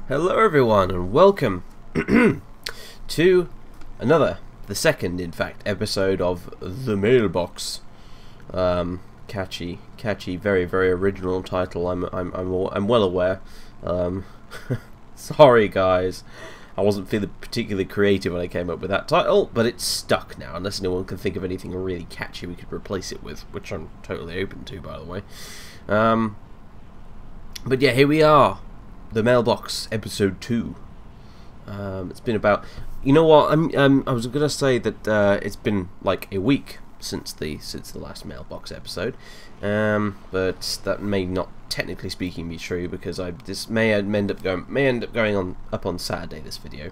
Hello everyone and welcome to the second in fact, episode of the Mailbox. Catchy, very original title, I'm well aware. Sorry guys, I wasn't feeling particularly creative when I came up with that title, but it's stuck now, unless anyone can think of anything really catchy we could replace it with, which I'm totally open to, by the way. But yeah, here we are. The Mailbox, episode 2. It's been about... You know what? I was gonna say that it's been like a week since the last Mailbox episode, but that may not, technically speaking, be true because this may end up going up on Saturday. This video.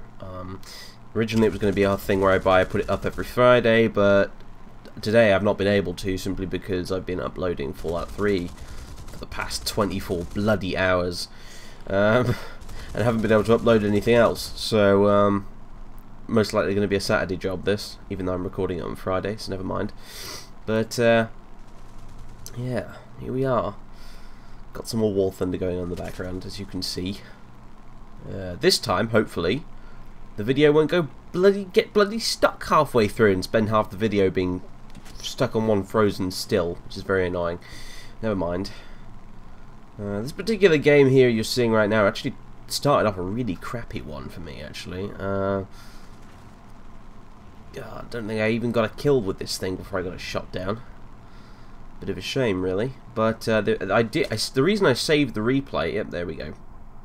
Originally, it was going to be our thing where I put it up every Friday, but today I've not been able to simply because I've been uploading Fallout 3 for the past 24 bloody hours. And haven't been able to upload anything else, so most likely going to be a Saturday job this, even though I'm recording it on Friday, so never mind. But yeah, here we are. Got some more War Thunder going on in the background, as you can see. This time, hopefully, the video won't get bloody stuck halfway through and spend half the video being stuck on one frozen still, which is very annoying. Never mind. This particular game here you're seeing right now actually started off a really crappy one for me, actually. I don't think I even got a kill with this thing before I got it shot down. Bit of a shame, really. But the reason I saved the replay... Yep, there we go.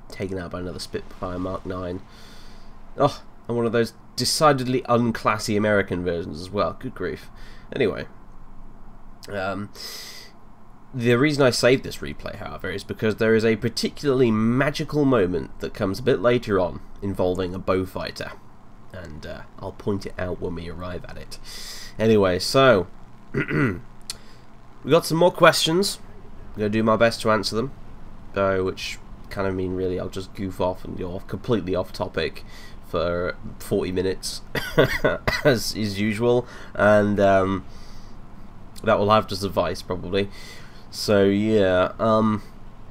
Taken out by another Spitfire Mark 9. Oh, and one of those decidedly unclassy American versions as well. Good grief. Anyway. The reason I saved this replay, however, is because there is a particularly magical moment that comes a bit later on involving a bow fighter, and I'll point it out when we arrive at it. Anyway, so we got some more questions. I'm going to do my best to answer them, which kind of mean really I'll just goof off and go completely off topic for 40 minutes as is usual, and that will have to suffice probably. So yeah,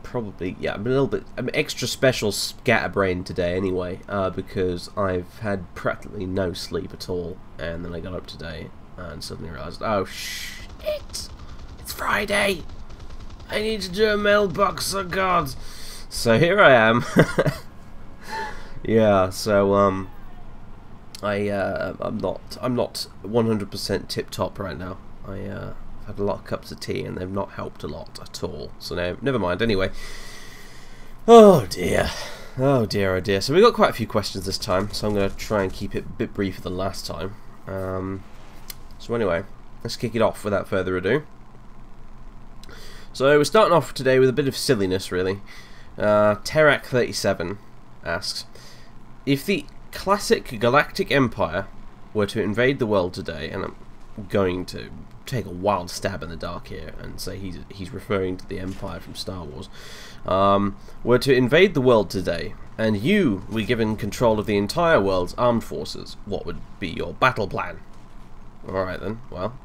probably, yeah, I'm extra special scatterbrained today anyway, because I've had practically no sleep at all, and then I got up today and suddenly realised, oh shit, it's Friday, I need to do a Mailbox, oh god. So here I am. Yeah, so I'm not 100% tip top right now. I've had a lot of cups of tea and they've not helped a lot at all. So no, never mind. Anyway. Oh dear. Oh dear, oh dear. So we got quite a few questions this time, so I'm going to try and keep it a bit briefer than last time. So anyway, let's kick it off without further ado. So we're starting off today with a bit of silliness, really. Terak37 asks, if the classic Galactic Empire were to invade the world today, and I'm going to take a wild stab in the dark here and say he's referring to the Empire from Star Wars, were to invade the world today, and you were given control of the entire world's armed forces, what would be your battle plan? Alright then, well,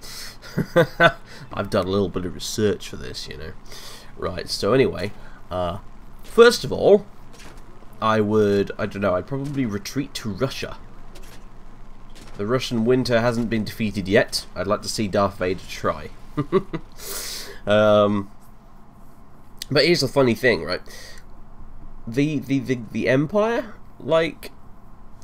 I've done a little bit of research for this, you know. Right, so anyway, first of all, I'd probably retreat to Russia. The Russian winter hasn't been defeated yet. I'd like to see Darth Vader try. But here's the funny thing, right? The Empire, like,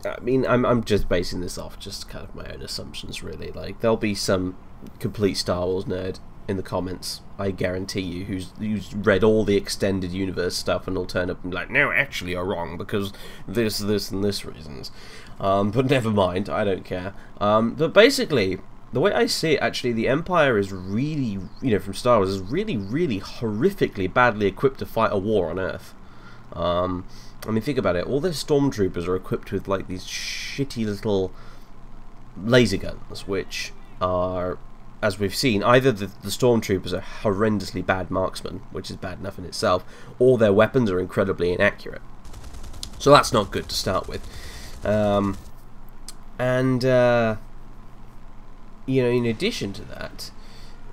I mean, I'm just basing this off just kind of my own assumptions, really. Like, there'll be some complete Star Wars nerd in the comments, I guarantee you, who's read all the extended universe stuff and will turn up and be like, no, actually you're wrong because this, and this reasons. But never mind, I don't care. But basically, the way I see it, actually, the Empire is really, from Star Wars, is really horrifically badly equipped to fight a war on Earth. I mean, think about it. All their stormtroopers are equipped with, like, these shitty little laser guns, which are, as we've seen, either the stormtroopers are horrendously bad marksmen, which is bad enough in itself, or their weapons are incredibly inaccurate. So that's not good to start with. In addition to that,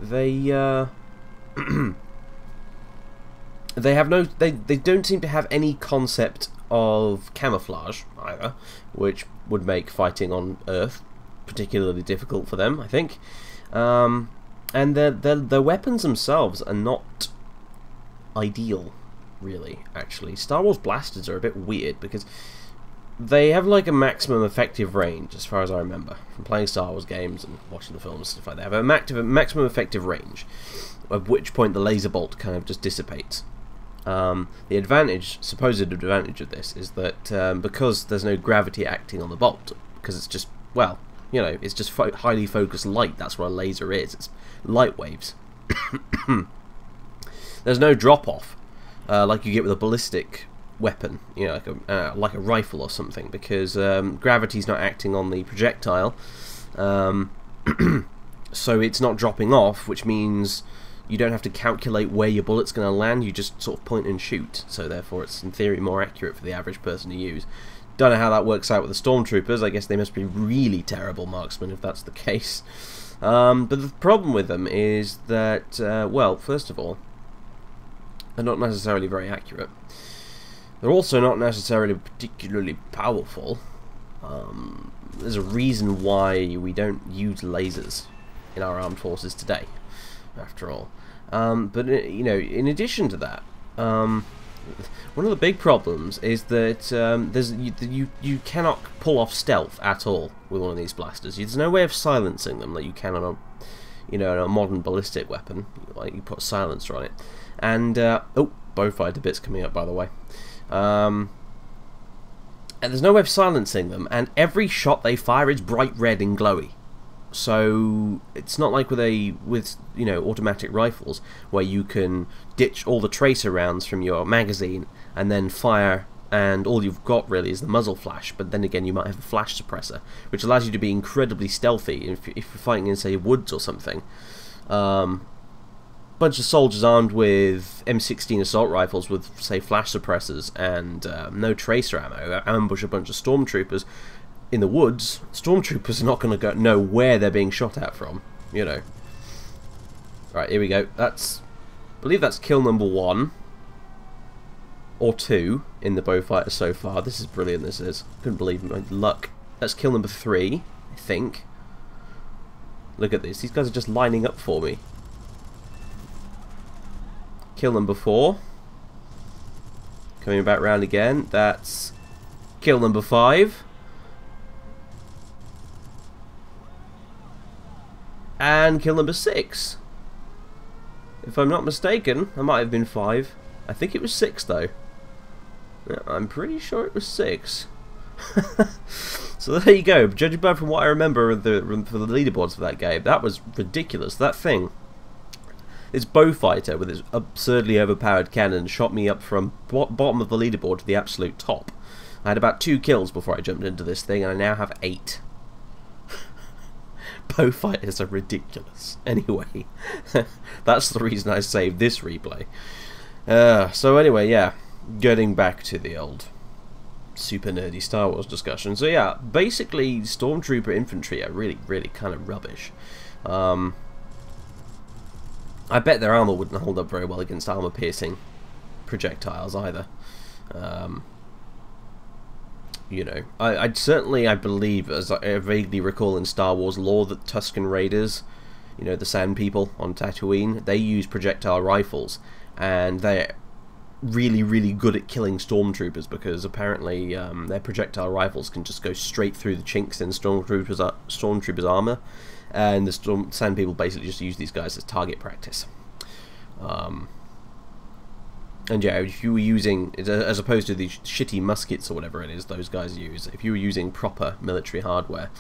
they they don't seem to have any concept of camouflage either, which would make fighting on Earth particularly difficult for them, I think. And their weapons themselves are not ideal, really, actually. Star Wars blasters are a bit weird because they have like a maximum effective range, as far as I remember, from playing Star Wars games and watching the films and stuff like that. They have a maximum effective range, at which point the laser bolt kind of just dissipates. The supposed advantage of this is that because there's no gravity acting on the bolt, because it's just, well, you know, it's just highly focused light. That's what a laser is. It's light waves. There's no drop-off like you get with a ballistic weapon, you know, like a rifle or something, because gravity's not acting on the projectile, so it's not dropping off, which means you don't have to calculate where your bullet's going to land. You just sort of point and shoot, so therefore it's in theory more accurate for the average person to use. Don't know how that works out with the stormtroopers. I guess they must be really terrible marksmen if that's the case. But the problem with them is that, well, first of all, they're not necessarily very accurate. They're also not necessarily particularly powerful. There's a reason why we don't use lasers in our armed forces today, after all. But you know, in addition to that, one of the big problems is that you cannot pull off stealth at all with one of these blasters. There's no way of silencing them like you can on a modern ballistic weapon. Like you put a silencer on it, and oh, bow-fired to bits coming up, by the way. And there's no way of silencing them, and every shot they fire is bright red and glowy. So it's not like with you know, automatic rifles where you can ditch all the tracer rounds from your magazine and then fire, and all you've got really is the muzzle flash. But then again, you might have a flash suppressor, which allows you to be incredibly stealthy if you're fighting in, say, woods or something. Bunch of soldiers armed with M16 assault rifles with, say, flash suppressors and no tracer ammo ambush a bunch of stormtroopers in the woods. Stormtroopers are not going to know where they're being shot at from, you know. Right, here we go. I believe that's kill number 1 or 2 in the Bowfighter so far. This is brilliant, this is. Couldn't believe my luck. That's kill number 3, I think. Look at this. These guys are just lining up for me. Kill number 4. Coming back round again. That's kill number 5. And kill number 6. If I'm not mistaken, I might have been 5. I think it was 6 though. Yeah, I'm pretty sure it was 6. So there you go. Judging by from what I remember for the leaderboards for that game, that was ridiculous. That thing, this Bowfighter with its absurdly overpowered cannon, shot me up from bottom of the leaderboard to the absolute top. I had about 2 kills before I jumped into this thing, and I now have 8. Bowfighters are ridiculous. Anyway, that's the reason I saved this replay. So anyway, yeah, getting back to the old super nerdy Star Wars discussion. So yeah, basically Stormtrooper infantry are really, really kind of rubbish. I bet their armor wouldn't hold up very well against armor-piercing projectiles either. You know, I believe, as I vaguely recall in Star Wars lore, that Tusken Raiders, you know, the Sand People on Tatooine, they use projectile rifles, and they're really, really good at killing stormtroopers because apparently their projectile rifles can just go straight through the chinks in stormtroopers' armor, and the Sand People basically just use these guys as target practice. And yeah, if you were using, as opposed to these shitty muskets or whatever it is those guys use, if you were using proper military hardware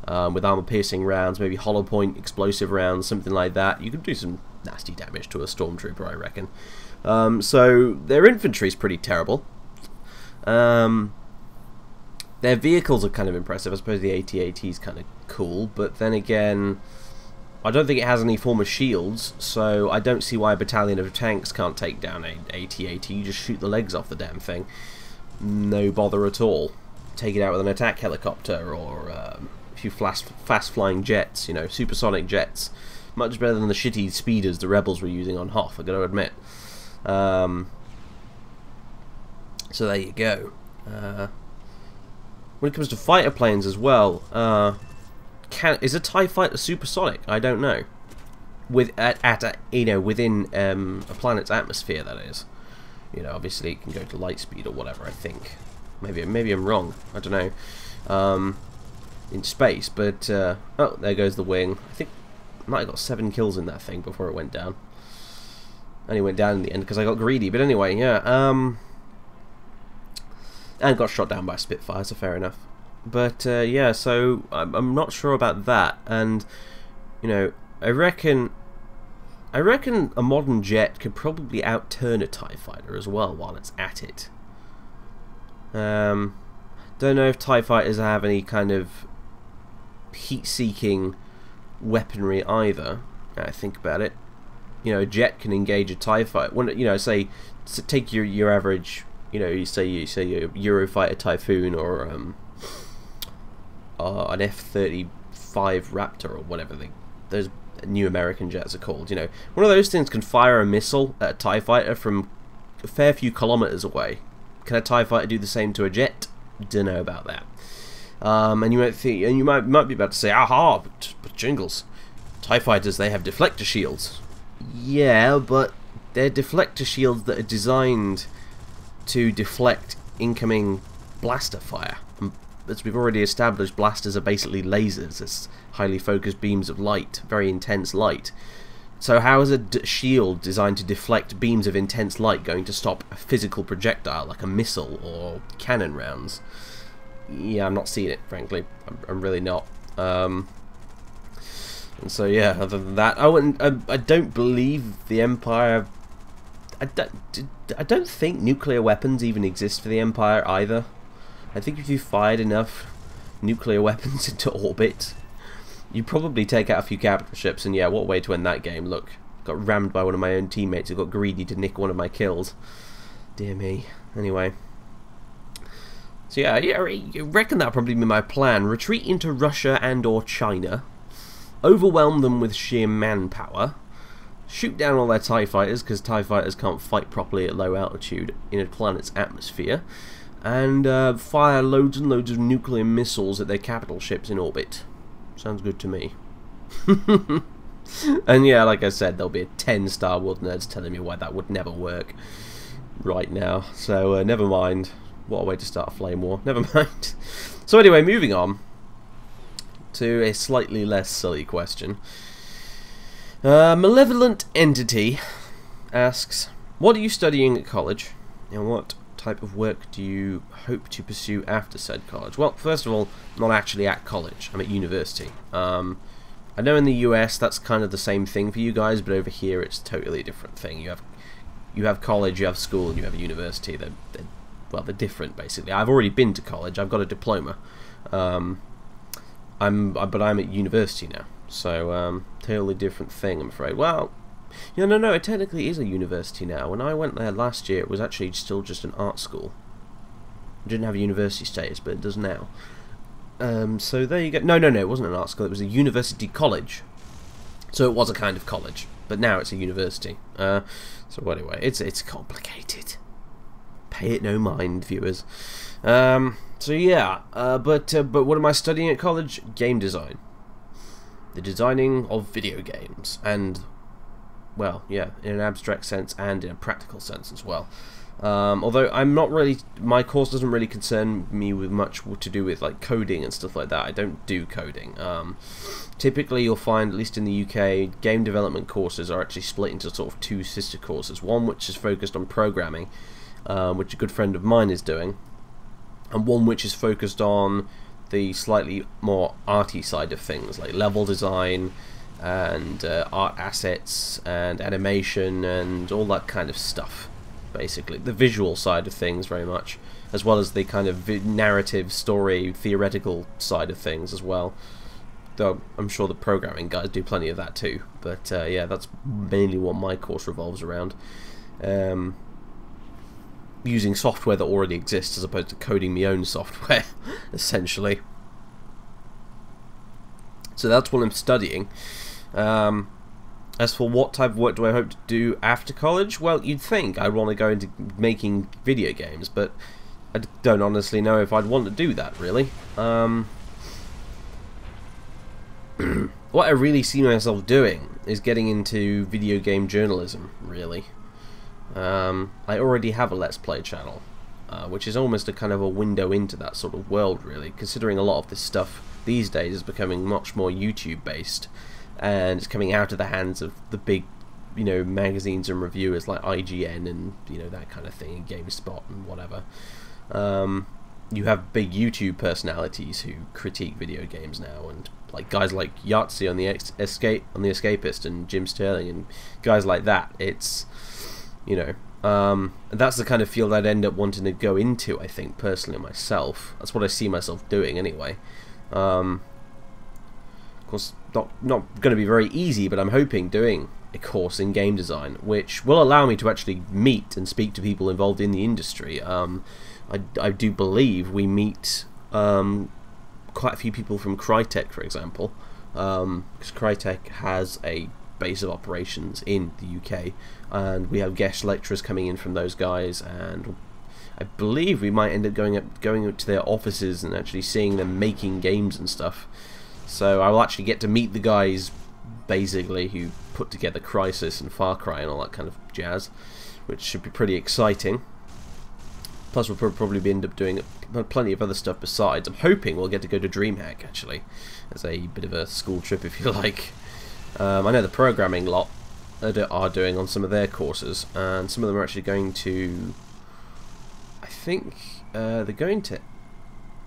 with armor-piercing rounds, maybe hollow point explosive rounds, something like that, you could do some nasty damage to a stormtrooper, I reckon. So their infantry is pretty terrible. Their vehicles are kind of impressive. I suppose the AT-AT is kind of cool, but then again, I don't think it has any form of shields, so I don't see why a battalion of tanks can't take down a AT-AT. You just shoot the legs off the damn thing. No bother at all. Take it out with an attack helicopter, or a few fast-flying jets, you know, supersonic jets. Much better than the shitty speeders the rebels were using on Hoth, I've got to admit. So there you go. When it comes to fighter planes as well, is a TIE fighter supersonic? I don't know. Within a planet's atmosphere, that is. You know, obviously it can go to light speed or whatever. I think. Maybe I'm wrong. I don't know. In space, but oh, there goes the wing. I think I might have got 7 kills in that thing before it went down. Only went down in the end because I got greedy. But anyway, yeah. And got shot down by a Spitfire, so fair enough. But yeah, so I'm not sure about that. And you know, I reckon a modern jet could probably outturn a TIE fighter as well while it's at it. Don't know if TIE fighters have any kind of heat-seeking weaponry either. Now I think about it. You know, a jet can engage a TIE fighter. When you know, say take your average. You know, you say a Eurofighter Typhoon or an F-35 Raptor or whatever those new American jets are called. You know, one of those things can fire a missile at a TIE fighter from a fair few kilometers away. Can a TIE fighter do the same to a jet? Don't know about that. And you might think, and you might be about to say, aha, but Jingles, TIE fighters, they have deflector shields. Yeah, but they're deflector shields that are designed to deflect incoming blaster fire. As we've already established, blasters are basically lasers. It's highly focused beams of light, very intense light. So how is a shield designed to deflect beams of intense light going to stop a physical projectile like a missile or cannon rounds? Yeah, I'm not seeing it, frankly. I'm really not. And so yeah, other than that, oh, and I don't believe the Empire. I don't think nuclear weapons even exist for the Empire either. I think if you fired enough nuclear weapons into orbit, you'd probably take out a few capital ships. And yeah, what way to end that game? Look, got rammed by one of my own teammates who got greedy to nick one of my kills. Dear me. Anyway. So yeah, I reckon that'll probably be my plan. Retreat into Russia and or China. Overwhelm them with sheer manpower. Shoot down all their TIE fighters, because TIE fighters can't fight properly at low altitude in a planet's atmosphere. And fire loads and loads of nuclear missiles at their capital ships in orbit. Sounds good to me. And yeah, like I said, there'll be a 10 Star Wars nerds telling me why that would never work right now. So never mind. What a way to start a flame war. Never mind. So anyway, moving on to a slightly less silly question. Malevolent Entity asks, what are you studying at college, and what type of work do you hope to pursue after said college? Well, first of all, I'm not actually at college. I'm at university. I know in the US that's kind of the same thing for you guys, but over here it's a totally different thing. You have college, you have school, and you have a university. They're different basically. I've already been to college. I've got a diploma. But I'm at university now, so totally different thing, I'm afraid. Well, yeah, no, it technically is a university now. When I went there last year, it was actually still just an art school. It didn't have a university status, but it does now. So there you go. No, it wasn't an art school. It was a university college. So it was a kind of college, but now it's a university. So anyway, it's complicated. Pay it no mind, viewers. So yeah, but what am I studying at college? Game design. The designing of video games, and well, yeah, in an abstract sense and in a practical sense as well. Although I'm not really, my course doesn't really concern me with much to do with like coding and stuff like that. I don't do coding. Typically you'll find, at least in the UK, game development courses are actually split into sort of 2 sister courses. One which is focused on programming, which a good friend of mine is doing, and one which is focused on the slightly more arty side of things, like level design and art assets and animation and all that kind of stuff. Basically, the visual side of things very much, as well as the kind of narrative, story, theoretical side of things as well. Though I'm sure the programming guys do plenty of that too. But yeah, that's mainly what my course revolves around. Using software that already exists as opposed to coding my own software, essentially. So that's what I'm studying. As for what type of work do I hope to do after college, well, you'd think I'd want to go into making video games, but I don't honestly know if I'd want to do that, really. What I really see myself doing is getting into video game journalism, really. I already have a Let's Play channel, which is almost a kind of a window into that sort of world, really, considering a lot of this stuff these days is becoming much more YouTube-based, and it's coming out of the hands of the big, you know, magazines and reviewers like IGN and, you know, that kind of thing, and GameSpot and whatever. You have big YouTube personalities who critique video games now, and like guys like Yahtzee on the Escapist and Jim Sterling and guys like that. It's, you know, that's the kind of field I'd end up wanting to go into, I think, personally myself. That's what I see myself doing anyway. Of course, not going to be very easy, but I'm hoping doing a course in game design, which will allow me to actually meet and speak to people involved in the industry. I do believe we meet quite a few people from Crytek, for example, because Crytek has a base of operations in the UK, and we have guest lecturers coming in from those guys, and I believe we might end up going up to their offices and actually seeing them making games and stuff. So I will actually get to meet the guys, basically, who put together Crysis and Far Cry and all that kind of jazz, which should be pretty exciting. Plus we'll probably end up doing plenty of other stuff besides. I'm hoping we'll get to go to DreamHack, actually, as a bit of a school trip, if you like. I know the programming lot are doing on some of their courses, and some of them are actually going to, I think, they're going to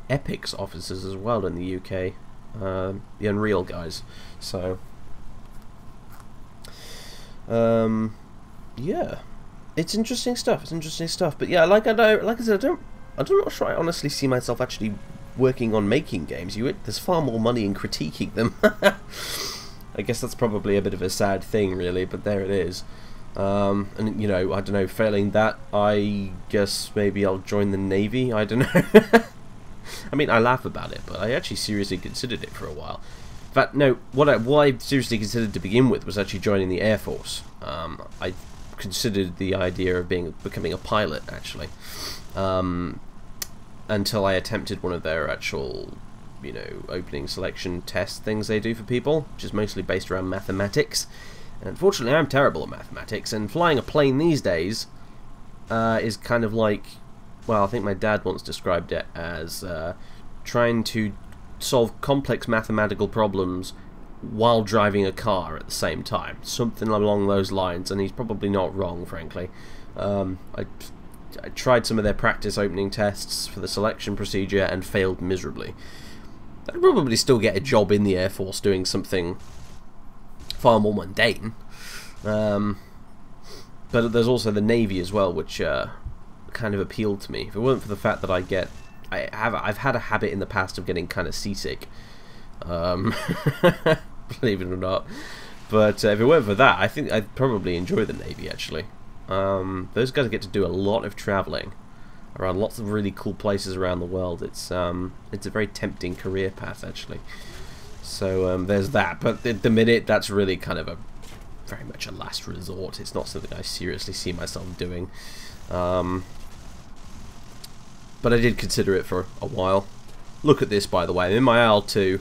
Epic's offices as well in the UK, the Unreal guys. So, yeah, it's interesting stuff. It's interesting stuff. But yeah, like I said, I'm not sure I honestly see myself actually working on making games. There's far more money in critiquing them. I guess that's probably a bit of a sad thing, really, but there it is. And, you know, I don't know, failing that, I guess maybe I'll join the Navy, I don't know. I mean, I laugh about it, but I actually seriously considered it for a while. In fact, no, what I seriously considered to begin with was actually joining the Air Force. I considered the idea of becoming a pilot, actually, until I attempted one of their actual, you know, opening selection test things they do for people, which is mostly based around mathematics. And unfortunately, I'm terrible at mathematics, and flying a plane these days is kind of like, well, I think my dad once described it as trying to solve complex mathematical problems while driving a car at the same time. Something along those lines, and he's probably not wrong, frankly. I tried some of their practice opening tests for the selection procedure and failed miserably. I'd probably still get a job in the Air Force doing something far more mundane. But there's also the Navy as well, which kind of appealed to me. If it weren't for the fact that I've had a habit in the past of getting kind of seasick, believe it or not. But if it weren't for that, I think I'd probably enjoy the Navy, actually. Those guys get to do a lot of travelling around lots of really cool places around the world. It's a very tempting career path, actually. So there's that. But at the minute, that's really kind of very much a last resort. It's not something I seriously see myself doing. But I did consider it for a while. Look at this, by the way. I'm in my IL-2,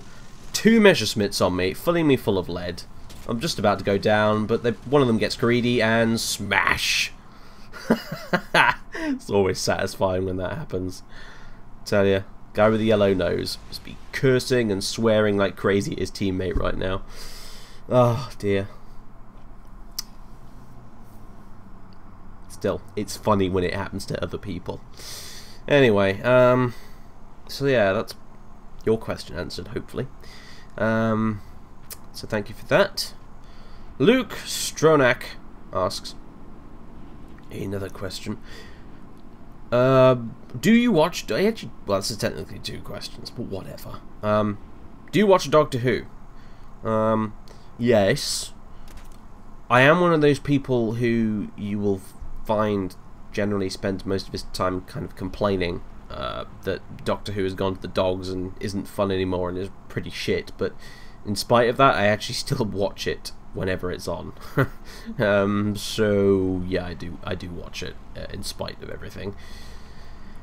2 Messerschmitts on me, filling me full of lead. I'm just about to go down, but one of them gets greedy and smash. It's always satisfying when that happens. Tell ya, guy with the yellow nose must be cursing and swearing like crazy at his teammate right now. Oh dear. Still, it's funny when it happens to other people. Anyway, so yeah, that's your question answered, hopefully. So thank you for that. Luke Stronach asks another question. Do you watch... well, this is technically 2 questions, but whatever. Do you watch Doctor Who? Yes. I am one of those people who you will find generally spends most of his time kind of complaining that Doctor Who has gone to the dogs and isn't fun anymore and is pretty shit, but in spite of that, I actually still watch it whenever it's on. So yeah, I do watch it in spite of everything.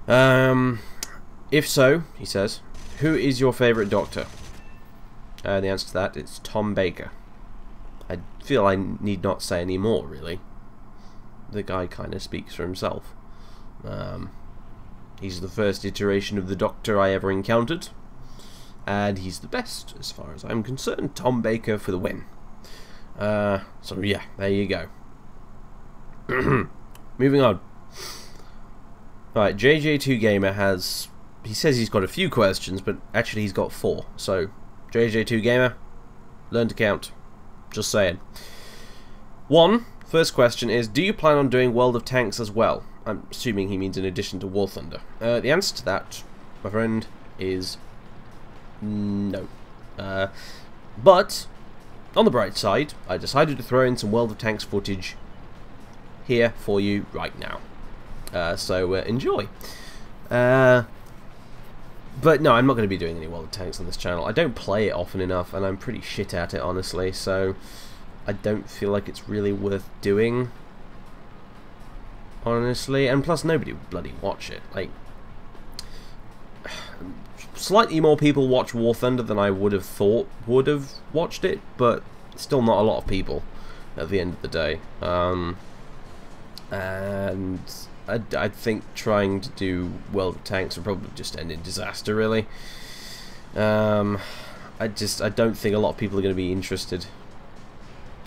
If so, he says, who is your favourite Doctor? The answer to that is Tom Baker. I feel I need not say any more, really. The guy kind of speaks for himself. He's the first iteration of the Doctor I ever encountered, and he's the best, as far as I'm concerned. Tom Baker for the win. So yeah, there you go. Moving on. Alright, JJ2Gamer has... He says he's got a few questions, but actually he's got 4. So, JJ2Gamer, learn to count. Just saying. First question is, do you plan on doing World of Tanks as well? I'm assuming he means in addition to War Thunder. The answer to that, my friend, is no. But, on the bright side, I decided to throw in some World of Tanks footage here for you right now. So enjoy. But no, I'm not going to be doing any World of Tanks on this channel. I don't play it often enough, and I'm pretty shit at it, honestly, so I don't feel like it's really worth doing, honestly. And plus, nobody would bloody watch it. Like, slightly more people watch War Thunder than I would have thought would have watched it, but still not a lot of people at the end of the day. And I think trying to do World of Tanks would probably just end in disaster, really. I don't think a lot of people are going to be interested.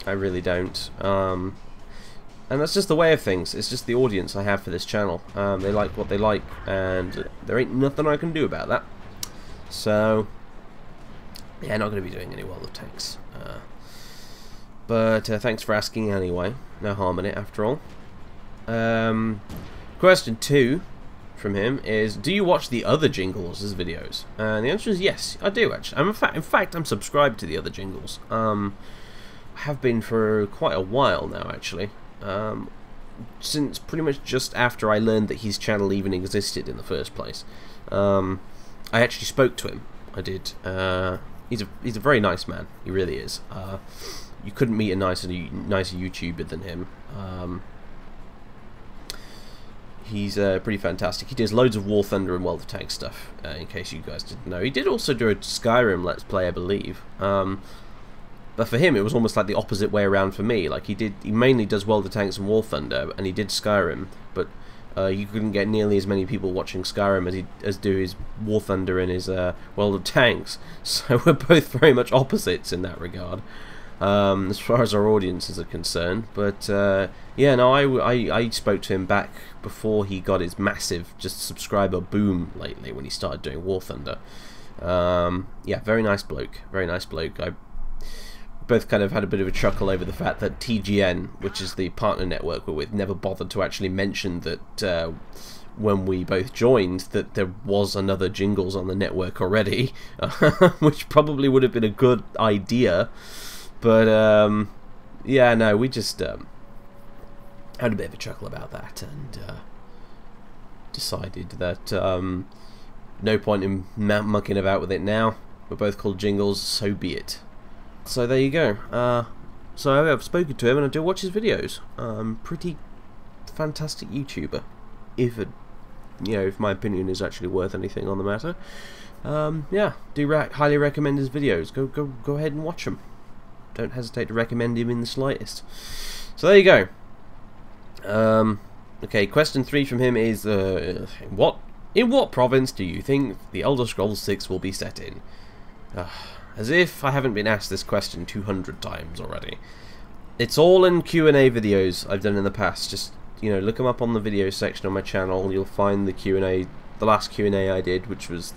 I really don't. And that's just the way of things. It's just the audience I have for this channel. They like what they like, and there ain't nothing I can do about that. So, yeah, not going to be doing any World of Tanks. But thanks for asking anyway. No harm in it, after all. Question 2 from him is, do you watch the other Jingles' videos? And the answer is yes, I do actually. In fact, I'm subscribed to the other Jingles. I have been for quite a while now, actually. Since pretty much just after I learned that his channel even existed in the first place. I actually spoke to him. I did. He's a very nice man. He really is. You couldn't meet a nicer YouTuber than him. He's pretty fantastic. He does loads of War Thunder and World of Tanks stuff, in case you guys didn't know. He did also do a Skyrim Let's Play, I believe. But for him, it was almost like the opposite way around for me. Like, he mainly does World of Tanks and War Thunder, and he did Skyrim, but you couldn't get nearly as many people watching Skyrim as do his War Thunder and his World of Tanks. So we're both very much opposites in that regard. As far as our audiences are concerned, but yeah, no, I spoke to him back before he got his massive just subscriber boom lately when he started doing War Thunder. Yeah, very nice bloke, very nice bloke. I both kind of had a bit of a chuckle over the fact that TGN, which is the partner network we're with, never bothered to actually mention that when we both joined that there was another Jingles on the network already, which probably would have been a good idea. But, yeah, no, we just had a bit of a chuckle about that, and decided that no point in mucking about with it now. We're both called Jingles, so be it. So there you go. So I've spoken to him, and I do watch his videos. Pretty fantastic YouTuber, if my opinion is actually worth anything on the matter. Yeah, do highly recommend his videos. Go ahead and watch them. Don't hesitate to recommend him in the slightest. So there you go. Okay, question 3 from him is, in what province do you think the Elder Scrolls 6 will be set in? As if I haven't been asked this question 200 times already. It's all in Q&A videos I've done in the past. Just, look them up on the video section on my channel. You'll find the Q&A, the last Q&A I did, which was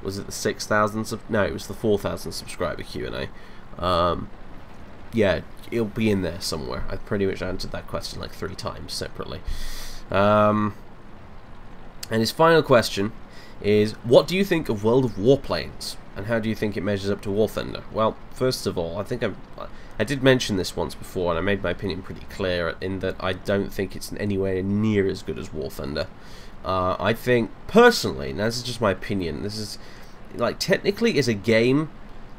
was it the 6,000? No, it was the 4,000 subscriber Q&A. Yeah, it'll be in there somewhere. I've pretty much answered that question like 3 times separately. And his final question is, what do you think of World of Warplanes, and how do you think it measures up to War Thunder? Well, first of all, I think I did mention this once before, and I made my opinion pretty clear in that I don't think it's anywhere near as good as War Thunder. I think, personally, and this is just my opinion, this is, like, technically as a game,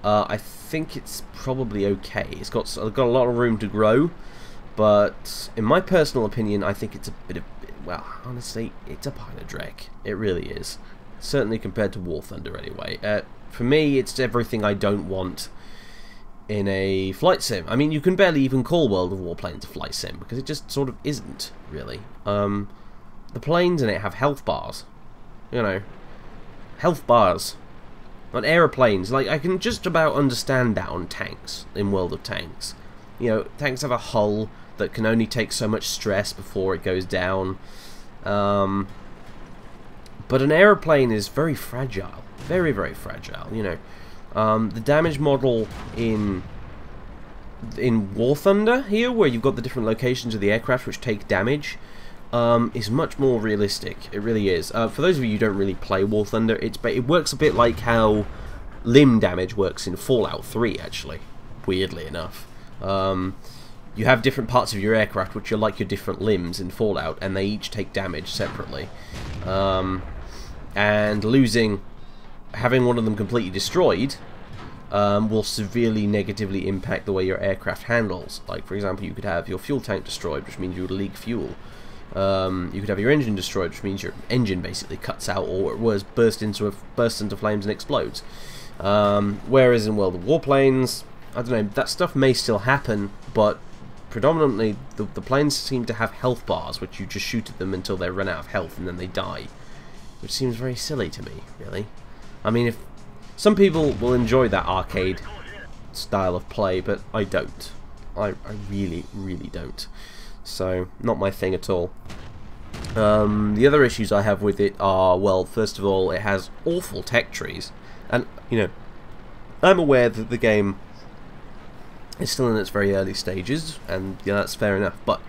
I think it's probably okay. It's got a lot of room to grow, but in my personal opinion, I think it's a bit of well, honestly, it's a pile of dreck. It really is. Certainly compared to War Thunder, anyway. For me, it's everything I don't want in a flight sim. I mean, you can barely even call World of Warplanes a flight sim, because it just sort of isn't, really. The planes in it have health bars. You know, health bars. On aeroplanes, like, I can just about understand that on tanks, in World of Tanks. You know, tanks have a hull that can only take so much stress before it goes down. But an aeroplane is very fragile. Very, very fragile, you know. The damage model in War Thunder here, where you've got the different locations of the aircraft which take damage, is much more realistic. It really is. For those of you who don't really play War Thunder, it works a bit like how limb damage works in Fallout 3, actually, weirdly enough. You have different parts of your aircraft which are like your different limbs in Fallout, and they each take damage separately. And having one of them completely destroyed will severely negatively impact the way your aircraft handles. Like, for example, you could have your fuel tank destroyed, which means you would leak fuel. You could have your engine destroyed, which means your engine basically cuts out, or worse, bursts into flames and explodes. Whereas in World of Warplanes, I don't know, that stuff may still happen, but predominantly the planes seem to have health bars, which you just shoot at them until they run out of health and then they die. Which seems very silly to me, really. I mean, if some people will enjoy that arcade style of play, but I don't. I really, really don't. So, not my thing at all. The other issues I have with it are, well, first of all, it has awful tech trees. And, you know, I'm aware that the game is still in its very early stages, and yeah, that's fair enough, but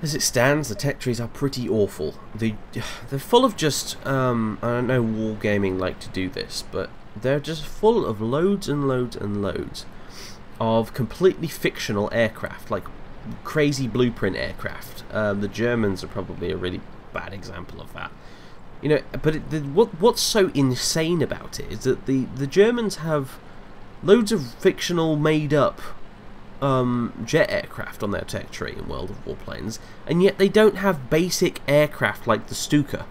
as it stands, the tech trees are pretty awful. They're full of just, I don't know, wargaming like to do this, but they're just full of loads and loads and loads of completely fictional aircraft, like crazy blueprint aircraft. The Germans are probably a really bad example of that. You know, but what's so insane about it is that the Germans have loads of fictional, made-up jet aircraft on their tech tree in World of Warplanes, and yet they don't have basic aircraft like the Stuka.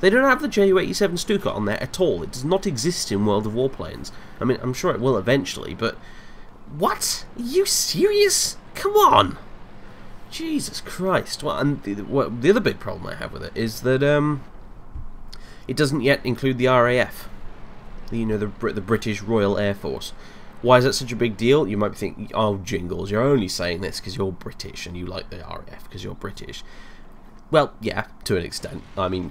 They don't have the Ju-87 Stuka on there at all. It does not exist in World of Warplanes. I mean, I'm sure it will eventually, but what? Are you serious? Come on! Jesus Christ. Well, and the other big problem I have with it is that it doesn't yet include the RAF. You know, the British Royal Air Force. Why is that such a big deal? You might be thinking, oh, Jingles, you're only saying this because you're British and you like the RAF because you're British. Well, yeah, to an extent. I mean,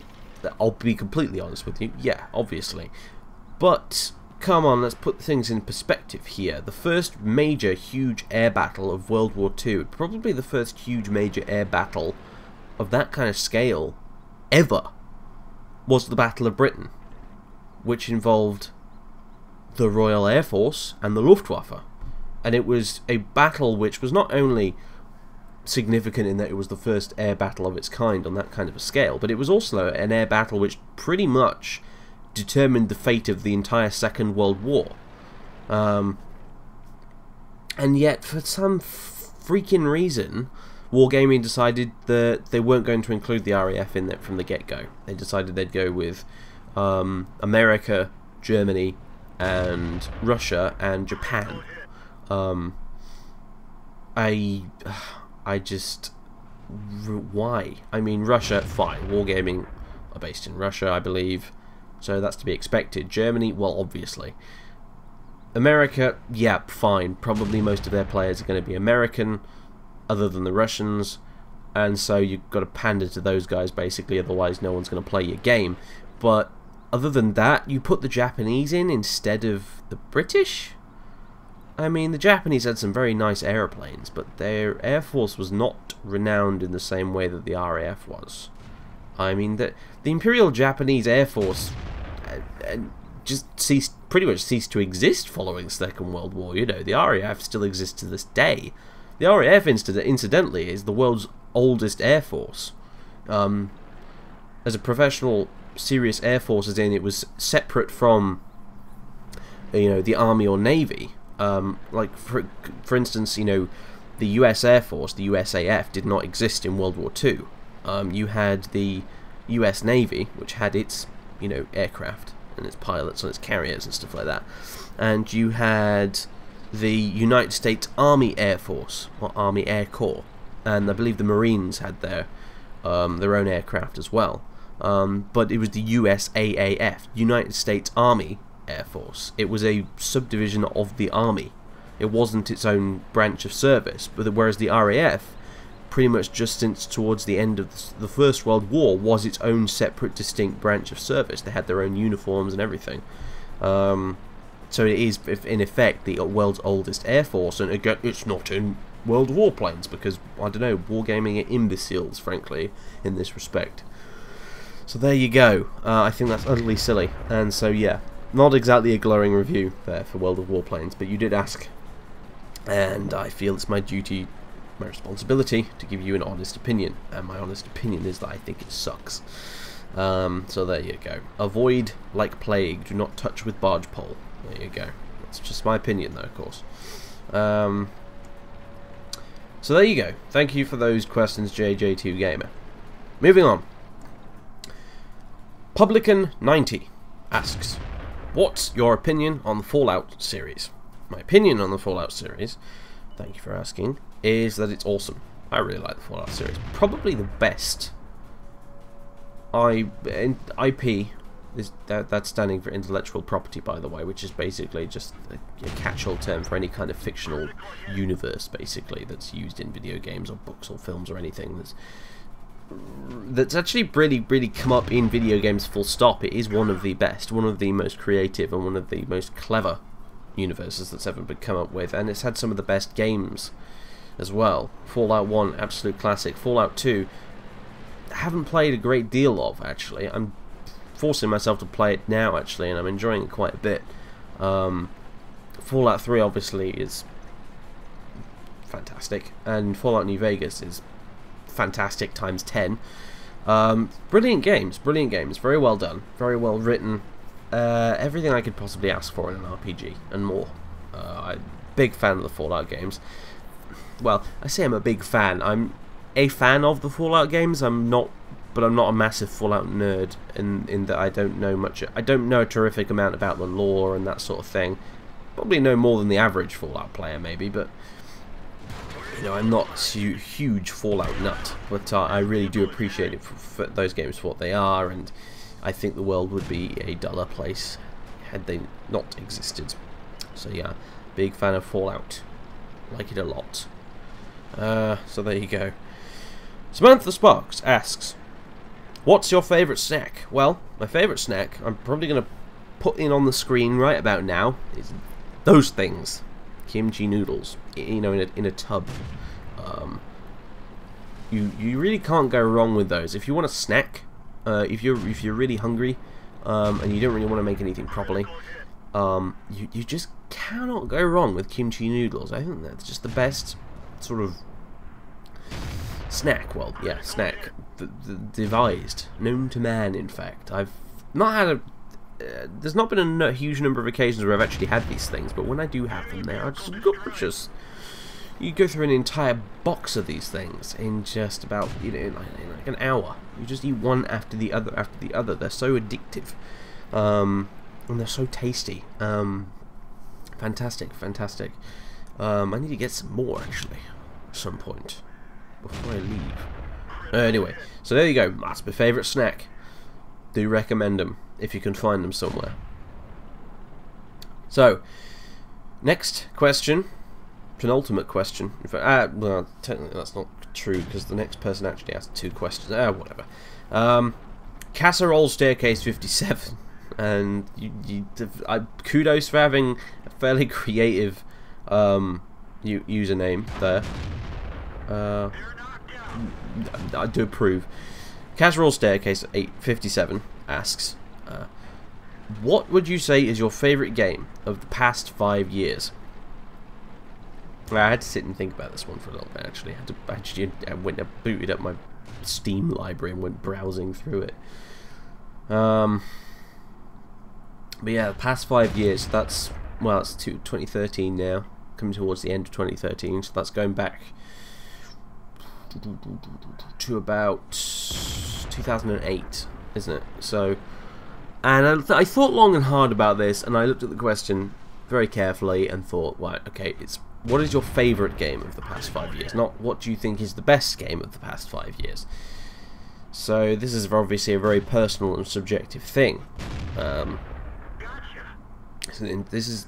I'll be completely honest with you. Yeah, obviously. But, come on, let's put things in perspective here. The first major, huge air battle of World War II, probably the first huge major air battle of that kind of scale ever, was the Battle of Britain, which involved the Royal Air Force and the Luftwaffe. And it was a battle which was not only significant in that it was the first air battle of its kind on that kind of a scale, but it was also an air battle which pretty much determined the fate of the entire Second World War. And yet, for some freaking reason, Wargaming decided that they weren't going to include the RAF in it from the get-go. They decided they'd go with America, Germany, and Russia, and Japan. I just... Why? I mean, Russia, fine. Wargaming are based in Russia, I believe, so that's to be expected. Germany, well, obviously. America, yeah, fine. Probably most of their players are going to be American, other than the Russians, and so you've got to pander to those guys, basically, otherwise no one's going to play your game. But other than that, you put the Japanese in instead of the British? I mean, the Japanese had some very nice aeroplanes, but their air force was not renowned in the same way that the RAF was. I mean, the Imperial Japanese Air Force just pretty much ceased to exist following the Second World War. You know, the RAF still exists to this day. The RAF, incidentally, is the world's oldest air force. As a professional, serious air force, as in it was separate from, you know, the Army or Navy. Like, for instance, you know, the US Air Force, the USAF, did not exist in World War II. You had the US Navy, which had its, aircraft and its pilots and its carriers and stuff like that. And you had the United States Army Air Force, or Army Air Corps, and I believe the Marines had their own aircraft as well. But it was the USAAF, United States Army Air Force. It was a subdivision of the Army. It wasn't its own branch of service, but whereas the RAF, pretty much just since towards the end of the First World War, was its own separate, distinct branch of service. They had their own uniforms and everything. So it is, in effect, the world's oldest air force, and again, it's not in World of Warplanes, because, I don't know, wargaming are imbeciles, frankly, in this respect. So there you go. I think that's utterly silly, and so yeah, not exactly a glowing review there for World of Warplanes, but you did ask, and I feel it's my duty, my responsibility, to give you an honest opinion, and my honest opinion is that I think it sucks. So there you go. Avoid like plague, do not touch with barge pole. There you go. That's just my opinion though, of course. So there you go. Thank you for those questions, JJ2 Gamer. Moving on. Publican90 asks, what's your opinion on the Fallout series? My opinion on the Fallout series, thank you for asking, is that it's awesome. I really like the Fallout series. Probably the best IP, that's standing for intellectual property, by the way, which is basically just a catch-all term for any kind of fictional universe, basically, that's used in video games or books or films or anything that's actually really come up in video games, full stop. It is one of the best, one of the most creative, and one of the most clever universes that's ever been come up with, and it's had some of the best games as well. Fallout 1, absolute classic. Fallout 2, I haven't played a great deal of, actually. I'm forcing myself to play it now, actually, and I'm enjoying it quite a bit. Fallout 3, obviously, is fantastic, and Fallout New Vegas is fantastic times 10. Brilliant games, very well done, very well written, everything I could possibly ask for in an RPG, and more. I'm a big fan of the Fallout games. Well, I say I'm a big fan. I'm a fan of the Fallout games. I'm not a massive Fallout nerd in that I don't know much. I don't know a terrific amount about the lore and that sort of thing. Probably know more than the average Fallout player, maybe, but I'm not a huge Fallout nut. But I really do appreciate it for those games for what they are, and I think the world would be a duller place had they not existed. So yeah, big fan of Fallout. Like it a lot. So there you go. Samantha Sparks asks, what's your favourite snack? Well, my favourite snack, I'm probably going to put in on the screen right about now, is those things. Kimchi noodles, in a tub. You really can't go wrong with those. If you want a snack, if you're really hungry, and you don't really want to make anything properly, you just cannot go wrong with kimchi noodles. I think that's just the best sort of snack. Well, yeah, snack devised, known to man. In fact, I've not had there's not been a huge number of occasions where I've actually had these things, but when I do have them, they are just gorgeous. You go through an entire box of these things in just about, in like an hour. You just eat one after the other after the other. They're so addictive, and they're so tasty. Fantastic. I need to get some more, actually, at some point before I leave. Anyway, so there you go. That's my favourite snack. Do recommend them if you can find them somewhere. So, next question, penultimate question. In fact, well, technically that's not true because the next person actually asked 2 questions. Whatever. Casserole Staircase 57, and kudos for having a fairly creative username there. I do approve. Casserole Staircase 857 asks, what would you say is your favourite game of the past 5 years? I had to sit and think about this one for a little bit, actually. I went and booted up my Steam library and went browsing through it. But yeah, the past 5 years, that's, well, it's 2013 now, coming towards the end of 2013, so that's going back to about 2008, isn't it? So, and I thought long and hard about this, and I looked at the question very carefully and thought, right, okay, it's what is your favourite game of the past 5 years? Not what do you think is the best game of the past 5 years. So this is obviously a very personal and subjective thing. So this is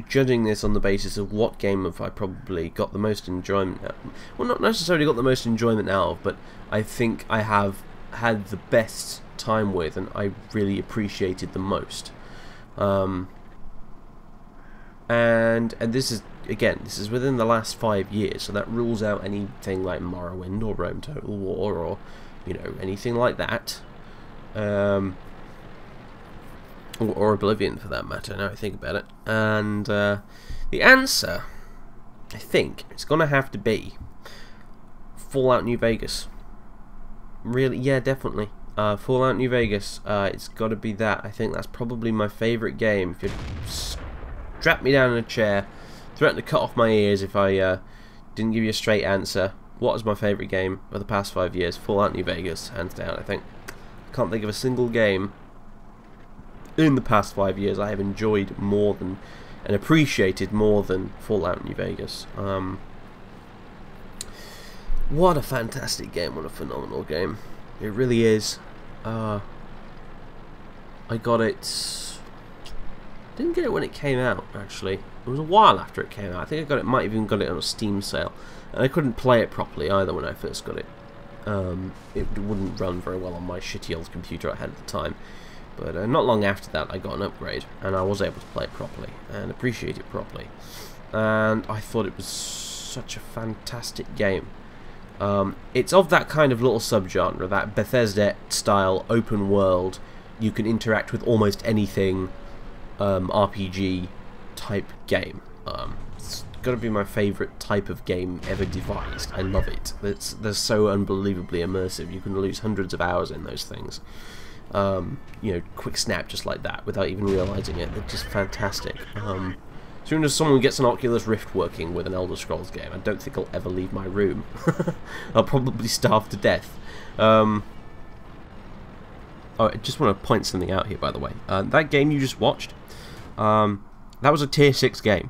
judging this on the basis of what game have I probably got the most enjoyment out of. Well, not necessarily got the most enjoyment out of, but I think I have had the best time with and I really appreciated the most. And this is, again, this is within the last 5 years, so that rules out anything like Morrowind or Rome Total War or, you know, anything like that. Or Oblivion, for that matter, now I think about it. And the answer, I think, it's going to have to be Fallout New Vegas. Really, yeah, definitely. Fallout New Vegas, it's got to be that. I think that's probably my favourite game. If you strap me down in a chair, threaten to cut off my ears if I didn't give you a straight answer, what is my favourite game of the past 5 years? Fallout New Vegas, hands down, I think. Can't think of a single game in the past 5 years I have enjoyed more than and appreciated more than Fallout New Vegas. What a fantastic game, what a phenomenal game. It really is. I got it... didn't get it when it came out, actually. It was a while after it came out. I think I got it, might have even got it on a Steam sale. And I couldn't play it properly either when I first got it. It wouldn't run very well on my shitty old computer I had at the time. But not long after that I got an upgrade and I was able to play it properly and appreciate it properly. And I thought it was such a fantastic game. It's of that kind of little subgenre, that Bethesda style open world, you can interact with almost anything RPG type game. It's got to be my favourite type of game ever devised. I love it. They're so unbelievably immersive. You can lose hundreds of hours in those things. You know, quick snap just like that without even realising it. They're just fantastic. As soon as someone gets an Oculus Rift working with an Elder Scrolls game, I don't think I'll ever leave my room. I'll probably starve to death. Oh, I just want to point something out here, by the way. That game you just watched, that was a tier 6 game.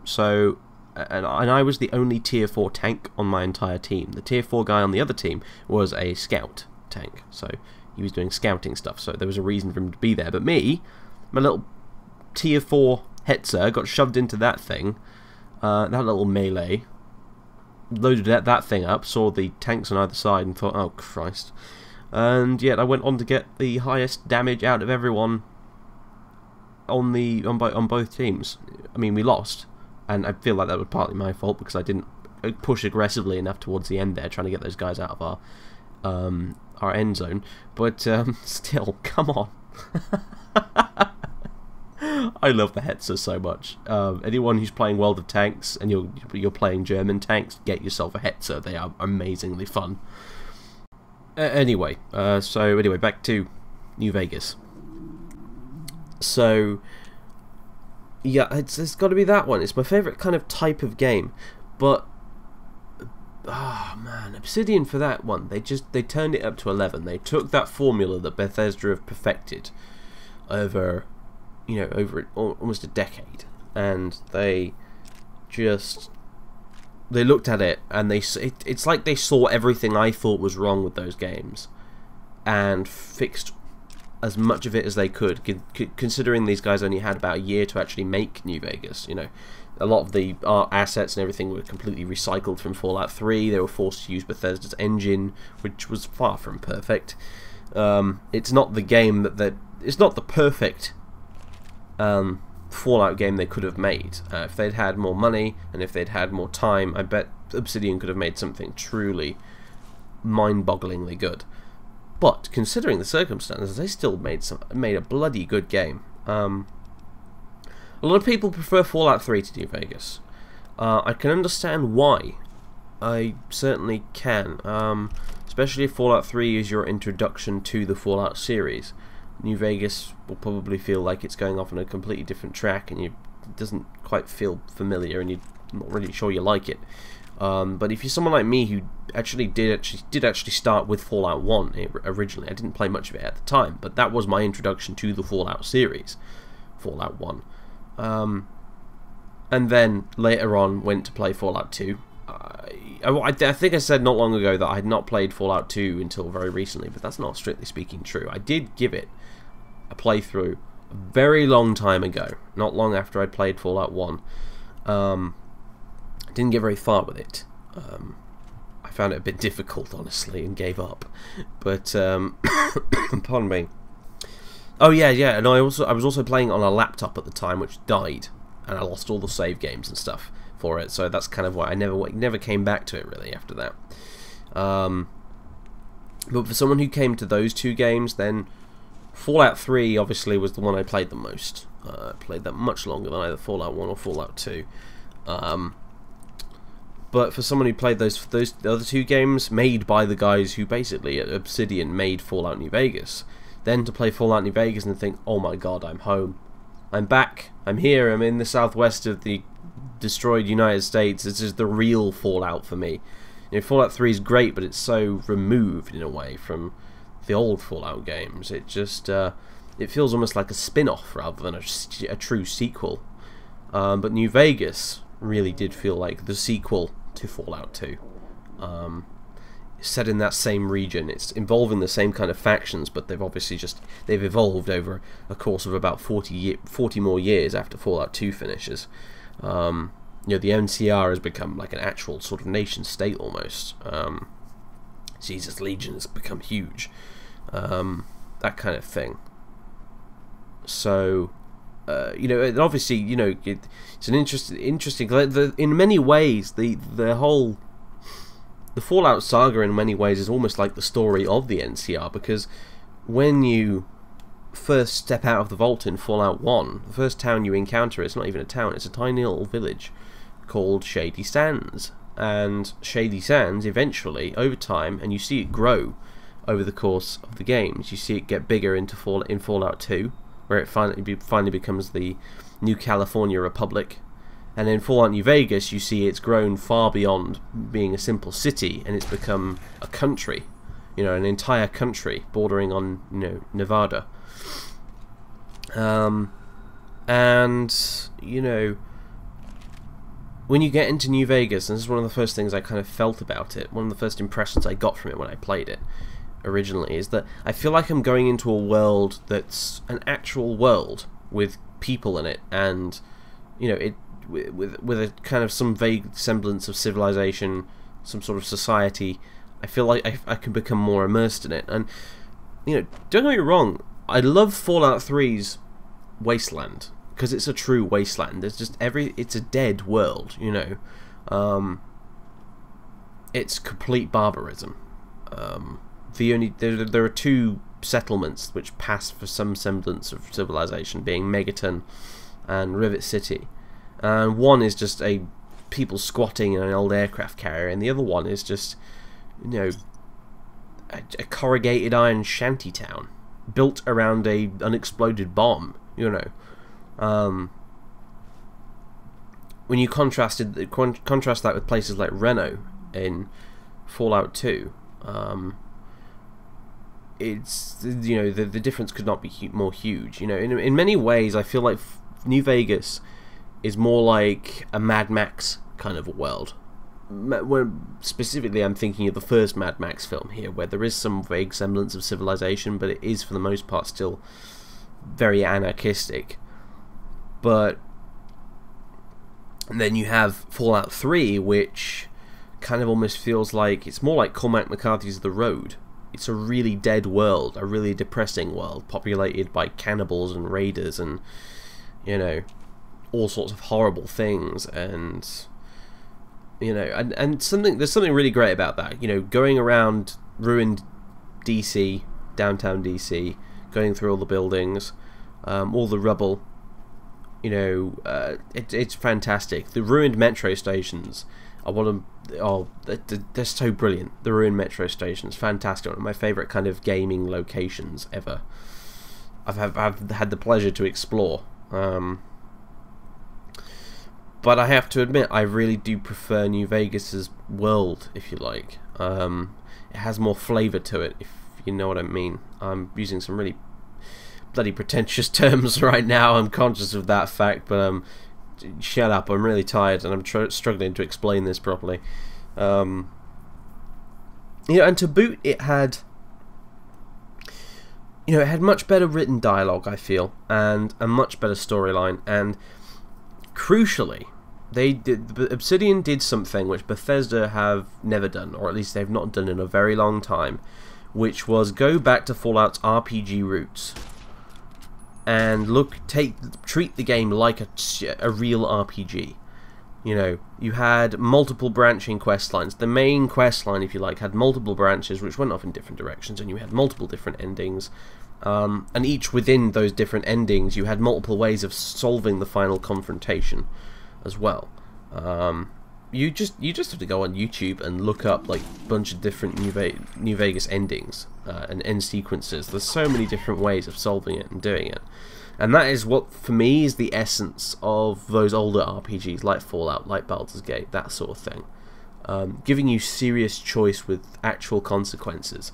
So, and I was the only tier 4 tank on my entire team. The tier 4 guy on the other team was a scout tank. So he was doing scouting stuff, so there was a reason for him to be there. But me, my little tier 4 Hetzer, got shoved into that thing, that little melee, loaded that thing up, saw the tanks on either side and thought, oh Christ. And yet I went on to get the highest damage out of everyone on both teams. I mean, we lost, and I feel like that was partly my fault because I didn't push aggressively enough towards the end there, trying to get those guys out of our end zone, but still, come on. I love the Hetzer so much. Anyone who's playing World of Tanks and you're playing German tanks, get yourself a Hetzer. They are amazingly fun. Anyway, back to New Vegas. So, yeah, it's got to be that one. It's my favourite kind of type of game, but oh man, Obsidian for that one, they turned it up to 11. They took that formula that Bethesda have perfected over, you know, over almost a decade, and they looked at it and it's like they saw everything I thought was wrong with those games and fixed as much of it as they could, considering these guys only had about a year to actually make New Vegas. You know, a lot of the art assets and everything were completely recycled from Fallout 3. They were forced to use Bethesda's engine, which was far from perfect. It's not the game it's not the perfect Fallout game they could have made. If they'd had more money and if they'd had more time, I bet Obsidian could have made something truly mind-bogglingly good. But considering the circumstances, they still made a bloody good game. A lot of people prefer Fallout 3 to New Vegas. I can understand why. I certainly can. Especially if Fallout 3 is your introduction to the Fallout series. New Vegas will probably feel like it's going off on a completely different track, and it doesn't quite feel familiar, and you're not really sure you like it. But if you're someone like me who did actually start with Fallout 1 originally, I didn't play much of it at the time, but that was my introduction to the Fallout series, Fallout 1. And then later on went to play Fallout 2. I think I said not long ago that I had not played Fallout 2 until very recently, but that's not strictly speaking true. I did give it a playthrough a very long time ago, not long after I'd played Fallout 1. I didn't get very far with it. I found it a bit difficult, honestly, and gave up. But pardon me. Oh yeah, and I was also playing on a laptop at the time, which died, and I lost all the save games and stuff for it. So that's kind of why I never came back to it really after that. But for someone who came to those two games, then Fallout 3 obviously was the one I played the most. I played that much longer than either Fallout 1 or Fallout 2. But for someone who played those other two games, made by the guys who basically at Obsidian made Fallout New Vegas, then to play Fallout New Vegas and think, oh my god, I'm home. I'm back. I'm here. I'm in the southwest of the destroyed United States. This is the real Fallout for me. You know, Fallout 3 is great, but it's so removed in a way from the old Fallout games. It just it feels almost like a spin-off rather than a true sequel. But New Vegas really did feel like the sequel to Fallout 2. Set in that same region. It's involving the same kind of factions, but they've evolved over a course of about 40 more years after Fallout 2 finishes. You know, the NCR has become like an actual sort of nation state almost. Jesus Legion has become huge. That kind of thing. So, you know, and obviously, you know, it's an interesting. In many ways, the Fallout saga in many ways is almost like the story of the NCR, because when you first step out of the vault in Fallout 1, the first town you encounter is not even a town, it's a tiny little village called Shady Sands. And Shady Sands eventually, over time, and you see it grow over the course of the games, you see it get bigger in Fallout 2, where it finally becomes the New California Republic. And in Fallout New Vegas, you see it's grown far beyond being a simple city, and it's become a country, you know, an entire country bordering on, you know, Nevada. And you know, when you get into New Vegas, and this is one of the first things I kind of felt about it, one of the first impressions I got from it when I played it originally, is that I feel like I'm going into a world that's an actual world with people in it, and you know, it with a kind of some vague semblance of civilization, some sort of society. I feel like I can become more immersed in it. And you know, don't get me wrong, I love Fallout 3's wasteland, because it's a true wasteland. There's just it's a dead world, you know. It's complete barbarism. There are two settlements which pass for some semblance of civilization, being Megaton and Rivet City. And one is just people squatting in an old aircraft carrier, and the other one is just, you know, a corrugated iron shanty town built around a unexploded bomb, you know. When you contrast that with places like Reno in Fallout 2, it's, you know, the difference could not be more huge. You know, in many ways, I feel like New Vegas is more like a Mad Max kind of a world. Specifically, I'm thinking of the first Mad Max film here, where there is some vague semblance of civilization, but it is for the most part still very anarchistic. But and then you have Fallout 3, which kind of almost feels like it's more like Cormac McCarthy's The Road. It's a really dead world, a really depressing world, populated by cannibals and raiders and, you know, all sorts of horrible things. And you know, and there's something really great about that. You know, going around ruined DC, downtown DC, going through all the buildings, all the rubble. You know, it's fantastic. The ruined metro stations are they're so brilliant. The ruined metro stations, fantastic. One of my favourite kind of gaming locations ever. I've had the pleasure to explore. But I have to admit, I really do prefer New Vegas's world, if you like. It has more flavour to it, if you know what I mean. I'm using some really bloody pretentious terms right now. I'm conscious of that fact, but shut up. I'm really tired, and I'm struggling to explain this properly. You know, and to boot, it had, you know, it had much better written dialogue, I feel, and a much better storyline, and crucially, Obsidian did something which Bethesda have never done, or at least they've not done in a very long time, which was go back to Fallout's RPG roots and treat the game like a real RPG. You know, you had multiple branching quest lines. The main quest line, if you like, had multiple branches which went off in different directions, and you had multiple different endings. And each within those different endings, you had multiple ways of solving the final confrontation as well. You just have to go on YouTube and look up like a bunch of different New Vegas endings and end sequences. There's so many different ways of solving it and doing it, and that is what for me is the essence of those older RPGs like Fallout, like Baldur's Gate, that sort of thing. Giving you serious choice with actual consequences.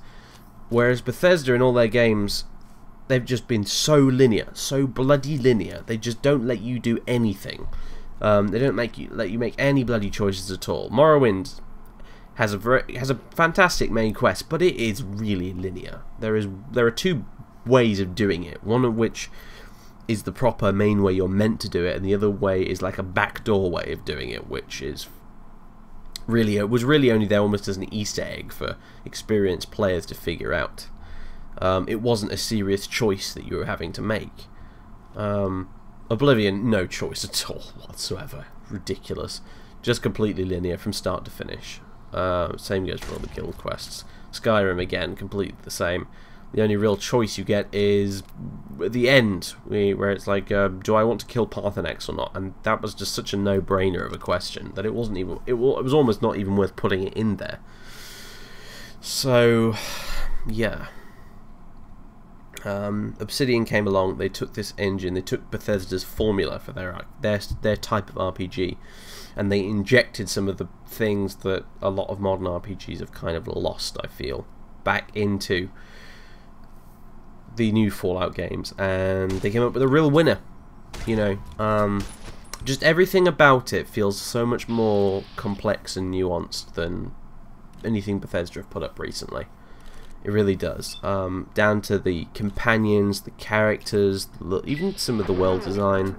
Whereas Bethesda in all their games, they've just been so linear, so bloody linear. They just don't let you do anything. They don't let you make any bloody choices at all. Morrowind has a fantastic main quest, but it is really linear. There are two ways of doing it. One of which is the proper main way you're meant to do it, and the other way is like a backdoor way of doing it, which is really only there almost as an Easter egg for experienced players to figure out. It wasn't a serious choice that you were having to make. Oblivion, no choice at all whatsoever. Ridiculous. Just completely linear from start to finish. Same goes for all the guild quests. Skyrim, again, completely the same. The only real choice you get is at the end, where it's like, do I want to kill Parthenex or not? And that was just such a no-brainer of a question that it wasn't even. It was almost not even worth putting it in there. So, yeah. Obsidian came along. They took this engine. They took Bethesda's formula for their type of RPG, and they injected some of the things that a lot of modern RPGs have kind of lost, I feel, back into the new Fallout games, and they came up with a real winner. You know, just everything about it feels so much more complex and nuanced than anything Bethesda have put up recently. It really does. Down to the companions, the characters, even some of the world design.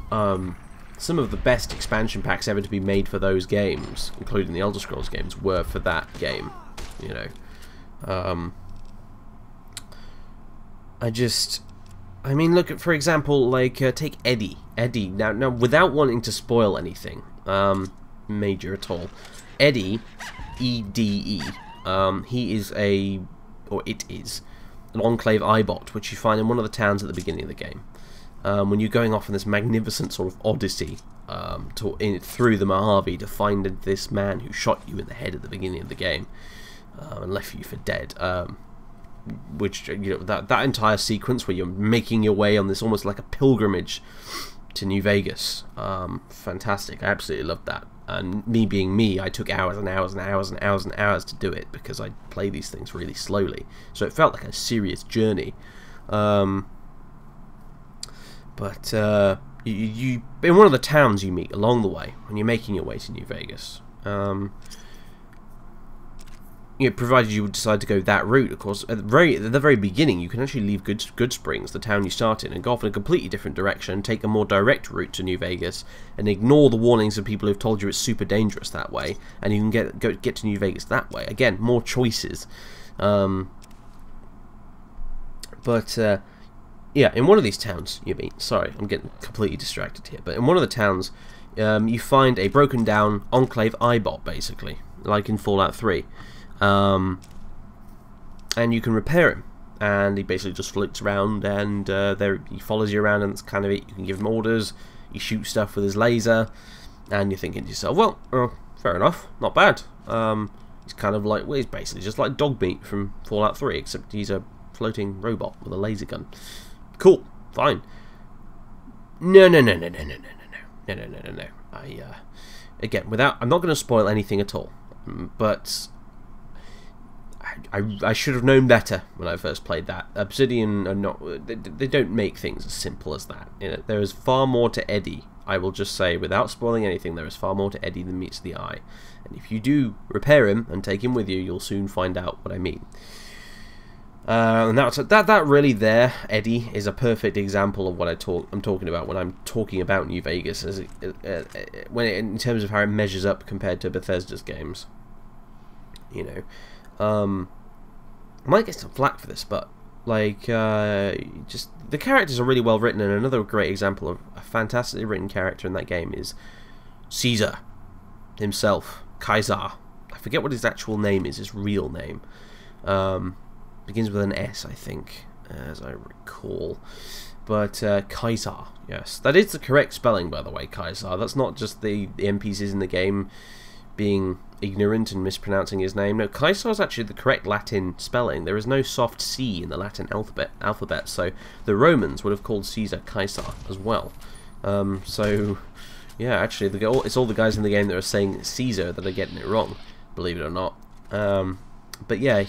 Some of the best expansion packs ever to be made for those games, including the Elder Scrolls games, were for that game. You know, I mean, look at, for example, like take Eddie. Eddie. Now, without wanting to spoil anything major at all, Eddie, E-D-E. He is it is an Enclave Eyebot, which you find in one of the towns at the beginning of the game. When you're going off on this magnificent sort of odyssey through the Mojave to find this man who shot you in the head at the beginning of the game and left you for dead. Which, you know, that entire sequence where you're making your way on this almost like a pilgrimage to New Vegas. Fantastic. I absolutely loved that. And me being me, I took hours and hours and hours and hours and hours to do it because I play these things really slowly. So it felt like a serious journey. But you in one of the towns you meet along the way when you're making your way to New Vegas, you know, provided you would decide to go that route, of course, at the very beginning, you can actually leave Goodsprings, the town you start in, and go off in a completely different direction, take a more direct route to New Vegas, and ignore the warnings of people who've told you it's super dangerous that way, and you can get to New Vegas that way. Again, more choices. Yeah, in one of these towns you meet, sorry, I'm getting completely distracted here, but in one of the towns, you find a broken down Enclave Eyebot, basically, like in Fallout 3. And you can repair him, and he basically just floats around, and he follows you around, and that's kind of it. You can give him orders, he shoots stuff with his laser, and you're thinking to yourself, well, fair enough, not bad. He's kind of like, well, he's basically just like Dogmeat from Fallout 3, except he's a floating robot with a laser gun. Cool, fine. No. Again, I'm not going to spoil anything at all, but I should have known better when I first played that. Obsidian are not, they don't make things as simple as that. You know, there is far more to Eddie. I will just say, without spoiling anything, there is far more to Eddie than meets the eye. And if you do repair him and take him with you, you'll soon find out what I mean. And that really there, Eddie, is a perfect example of what I'm talking about when I'm talking about New Vegas, in terms of how it measures up compared to Bethesda's games. You know, I might get some flack for this, but like, just the characters are really well written, and another great example of a fantastically written character in that game is Caesar himself, Kaiser. I forget what his actual name is, his real name. Begins with an S, I think, as I recall. But Kaiser, yes. That is the correct spelling, by the way, Kaiser. That's not just the NPCs in the game being ignorant and mispronouncing his name. No, Kaiser is actually the correct Latin spelling. There is no soft C in the Latin alphabet, so the Romans would have called Caesar Kaiser as well. So, yeah, actually, it's all the guys in the game that are saying Caesar that are getting it wrong, believe it or not. But yeah,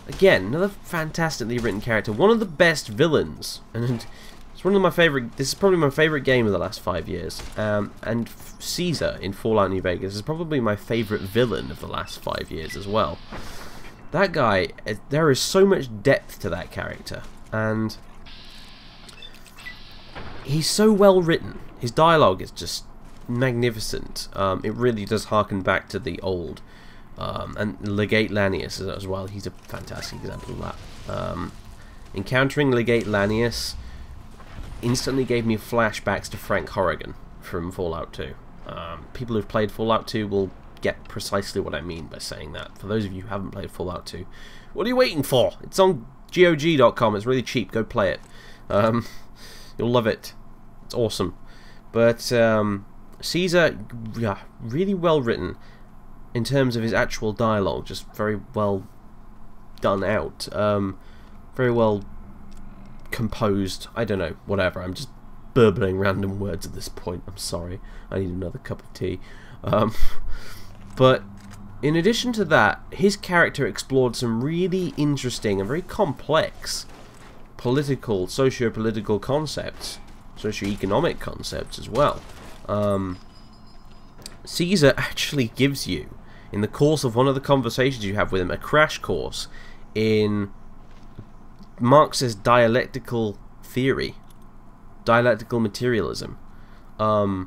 again, another fantastically written character, one of the best villains, and it's one of my favorite. This is probably my favorite game of the last 5 years. And Caesar in Fallout New Vegas is probably my favorite villain of the last 5 years as well. That guy, there is so much depth to that character, and he's so well written. His dialogue is just magnificent. It really does harken back to the old. And Legate Lanius as well. He's a fantastic example of that. Encountering Legate Lanius instantly gave me flashbacks to Frank Horrigan from Fallout 2. People who've played Fallout 2 will get precisely what I mean by saying that. For those of you who haven't played Fallout 2, what are you waiting for? It's on GOG.com. It's really cheap. Go play it. You'll love it. It's awesome. But Caesar, yeah, really well written. In terms of his actual dialogue, just very well done out, very well composed. I don't know, whatever. I'm just burbling random words at this point. I'm sorry. I need another cup of tea. But in addition to that, his character explored some really interesting and very complex socio-political concepts, socio-economic concepts as well. Caesar actually gives you, in the course of one of the conversations you have with him, a crash course in Marxist dialectical theory, dialectical materialism. And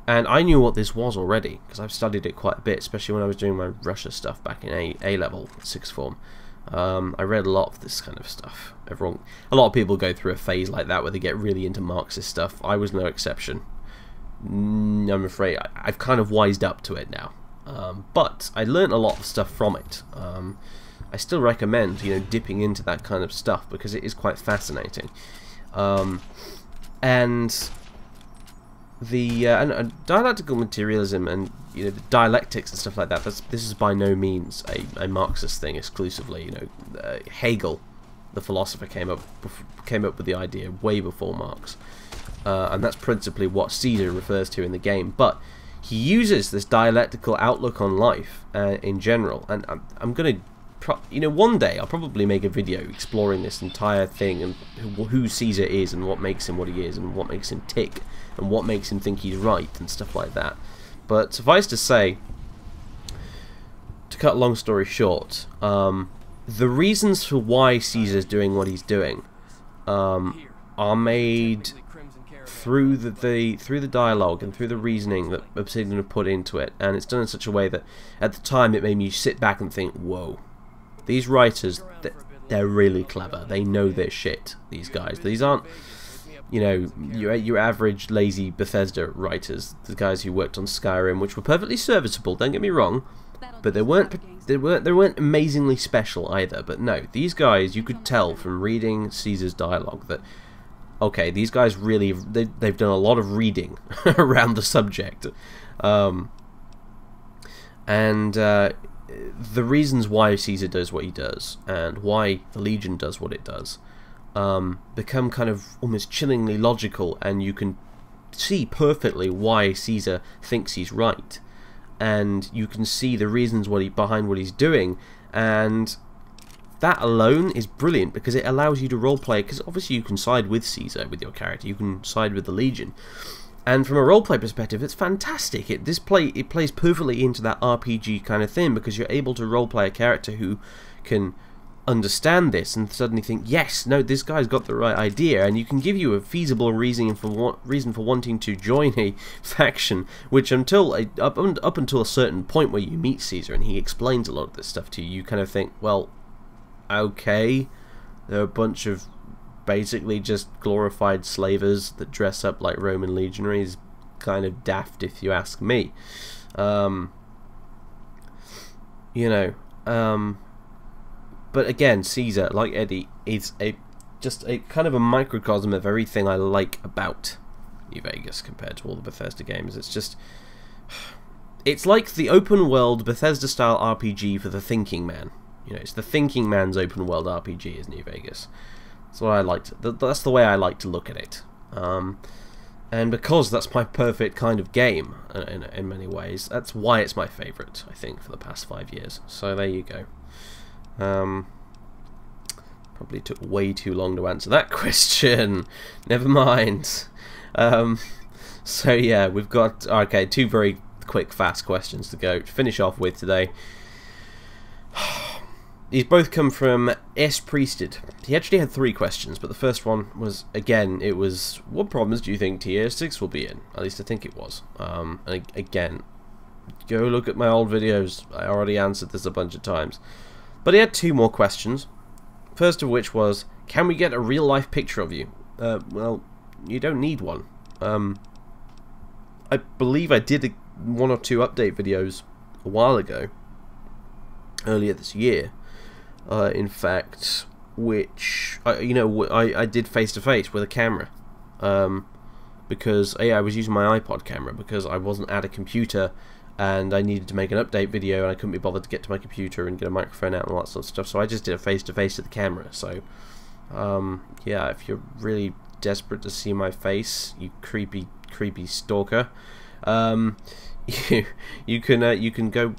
I knew what this was already, because I've studied it quite a bit, especially when I was doing my Russia stuff back in A-level, 6th form. I read a lot of this kind of stuff. A lot of people go through a phase like that where they get really into Marxist stuff. I was no exception. I'm afraid I've kind of wised up to it now, but I learned a lot of stuff from it. I still recommend, dipping into that kind of stuff because it is quite fascinating. And the dialectical materialism and the dialectics and stuff like that. This is by no means a Marxist thing exclusively. Hegel, the philosopher, came up with the idea way before Marx. And that's principally what Caesar refers to in the game, but he uses this dialectical outlook on life in general, and I'm gonna, one day I'll probably make a video exploring this entire thing and who Caesar is and what makes him what he is and what makes him tick and what makes him think he's right and stuff like that. But suffice to say, to cut a long story short, the reasons for why Caesar's doing what he's doing are made through the dialogue and through the reasoning that Obsidian have put into it, and it's done in such a way that at the time it made me sit back and think, whoa, these writers, they're really clever. They know their shit, these guys. These aren't, your average lazy Bethesda writers, the guys who worked on Skyrim, which were perfectly serviceable, don't get me wrong, but they weren't amazingly special either. But no, these guys, you could tell from reading Caesar's dialogue that, okay, these guys really, they've done a lot of reading around the subject. And the reasons why Caesar does what he does, and why the Legion does what it does, become kind of almost chillingly logical, and you can see perfectly why Caesar thinks he's right, and you can see the reasons behind what he's doing, and that alone is brilliant because it allows you to roleplay, because obviously you can side with Caesar with your character, you can side with the Legion, and from a roleplay perspective it's fantastic. It plays perfectly into that RPG kind of thing, because you're able to roleplay a character who can understand this and suddenly think, yes, no, this guy's got the right idea, and you can give you a feasible reason for wanting to join a faction, which up until a certain point where you meet Caesar and he explains a lot of this stuff to you, you kind of think, well, okay, they're a bunch of basically just glorified slavers that dress up like Roman legionaries. Kind of daft, if you ask me. But again, Caesar, like Eddie, is just a kind of a microcosm of everything I like about New Vegas compared to all the Bethesda games. It's like the open world Bethesda style RPG for the thinking man. It's the thinking man's open world RPG is New Vegas. That's what I like. That's the way I like to look at it. And because that's my perfect kind of game in many ways, that's why it's my favourite, I think, for the past 5 years. So there you go. Probably took way too long to answer that question. Never mind. So yeah, we've got two very quick, fast questions to go to finish off with today. These both come from S. Priested. He actually had 3 questions, but the first one was, again, it was, what problems do you think Tier 6 will be in? At least I think it was. And again, go look at my old videos. I already answered this a bunch of times. But he had 2 more questions. First of which was, can we get a real-life picture of you? Well, you don't need one. I believe I did 1 or 2 update videos a while ago, earlier this year. In fact, which I did face-to-face with a camera, because I was using my iPod camera because I wasn't at a computer and I needed to make an update video and I couldn't be bothered to get to my computer and get a microphone out and all that sort of stuff. So I just did a face-to-face to the camera. So yeah, if you're really desperate to see my face, you creepy stalker, you can go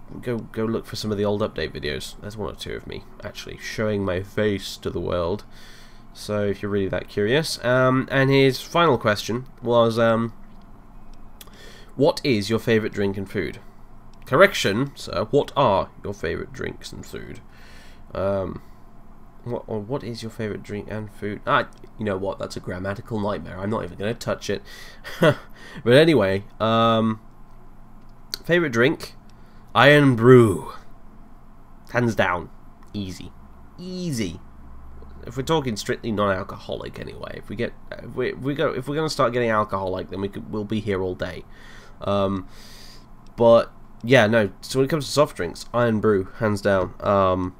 look for some of the old update videos. There's 1 or 2 of me actually showing my face to the world. So if you're really that curious. And his final question was, what is your favourite drink and food? Correction, sir. What are your favourite drinks and food? What is your favourite drink and food? You know what? That's a grammatical nightmare. I'm not even going to touch it. But anyway, favourite drink? Iron Brew. Hands down. Easy. Easy. If we're talking strictly non-alcoholic, anyway. If we're going to start getting alcoholic, then we'll be here all day. But yeah, no. So when it comes to soft drinks, Iron Brew, hands down.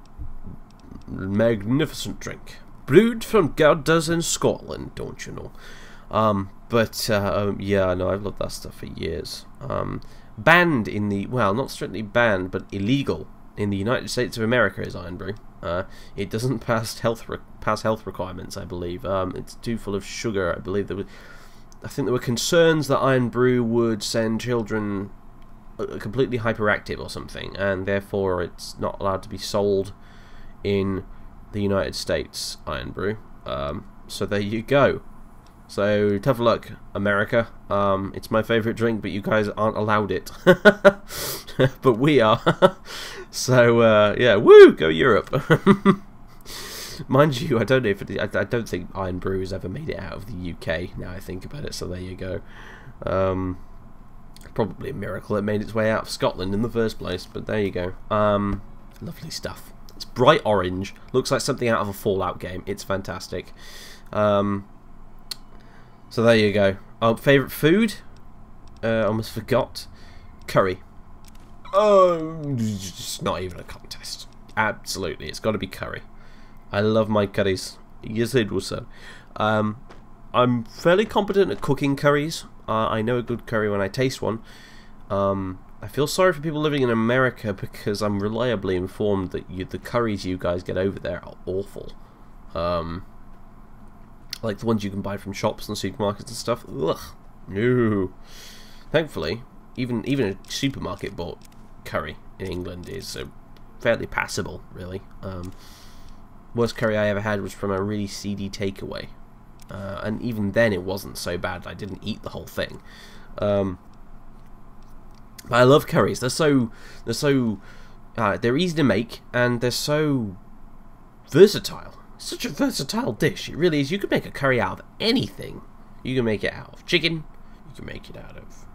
Magnificent drink, brewed from Garders in Scotland, don't you know? Yeah, no, I've loved that stuff for years. Banned in the, well, not strictly banned, but illegal in the United States of America is Iron Brew. It doesn't pass health requirements, I believe. It's too full of sugar. I think there were concerns that Iron Brew would send children completely hyperactive or something, and therefore it's not allowed to be sold in the United States, Iron Brew. So there you go. So tough luck, America. It's my favourite drink, but you guys aren't allowed it. But we are. So yeah, woo, go Europe. Mind you, I don't know if I don't think Iron Brew has ever made it out of the UK. Now I think about it, so there you go. Probably a miracle it made its way out of Scotland in the first place, but there you go. Lovely stuff. It's bright orange, looks like something out of a Fallout game. It's fantastic. So there you go. Oh, favourite food? Almost forgot. Curry. Oh, it's not even a contest. Absolutely, it's got to be curry. I love my curries. Yes, it was so. I'm fairly competent at cooking curries. I know a good curry when I taste one. I feel sorry for people living in America because I'm reliably informed that the curries you guys get over there are awful. Like the ones you can buy from shops and supermarkets and stuff. Ugh, No. Thankfully, even a supermarket bought curry in England is fairly passable, really. Worst curry I ever had was from a really seedy takeaway, and even then it wasn't so bad. I didn't eat the whole thing. But I love curries. They're easy to make, and they're so versatile. It's such a versatile dish. It really is. You can make a curry out of anything. You can make it out of chicken. You can make it out of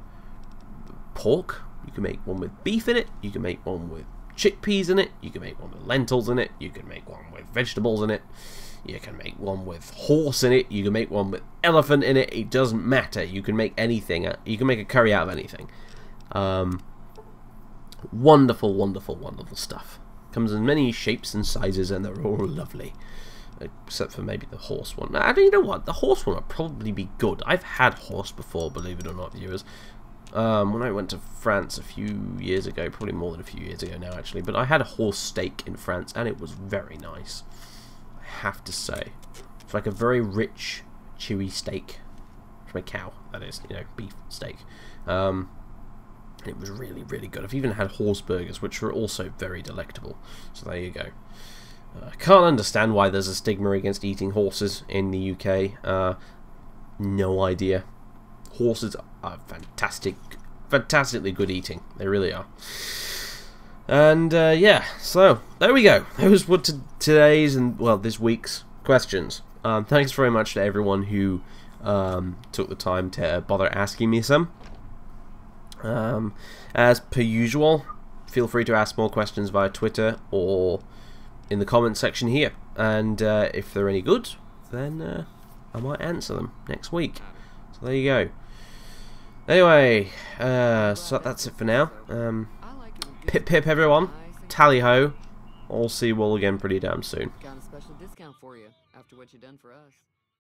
pork. You can make one with beef in it. You can make one with chickpeas in it. You can make one with lentils in it. You can make one with vegetables in it. You can make one with horse in it. You can make one with elephant in it. It doesn't matter. You can make anything. You can make a curry out of anything. Wonderful, wonderful, wonderful stuff. Comes in many shapes and sizes, and they're all lovely. Except for maybe the horse one. You know what? The horse one would probably be good. I've had horse before, believe it or not, viewers. When I went to France a few years ago, probably more than a few years ago now, actually, but I had a horse steak in France, and it was very nice. I have to say. It's like a very rich, chewy steak. From a cow, that is, you know, beef steak. It was really, really good. I've even had horse burgers, which were also very delectable. So there you go. I can't understand why there's a stigma against eating horses in the UK. No idea. Horses are fantastically good eating. They really are. And yeah, so there we go. Those were today's and, well, this week's questions. Thanks very much to everyone who took the time to bother asking me some. As per usual, feel free to ask more questions via Twitter or in the comments section here, and if they're any good, then I might answer them next week. So there you go. Anyway, so that's it for now. Pip pip everyone, tally ho. I'll see you all again pretty damn soon. Got a special discount for you after what you've done for us.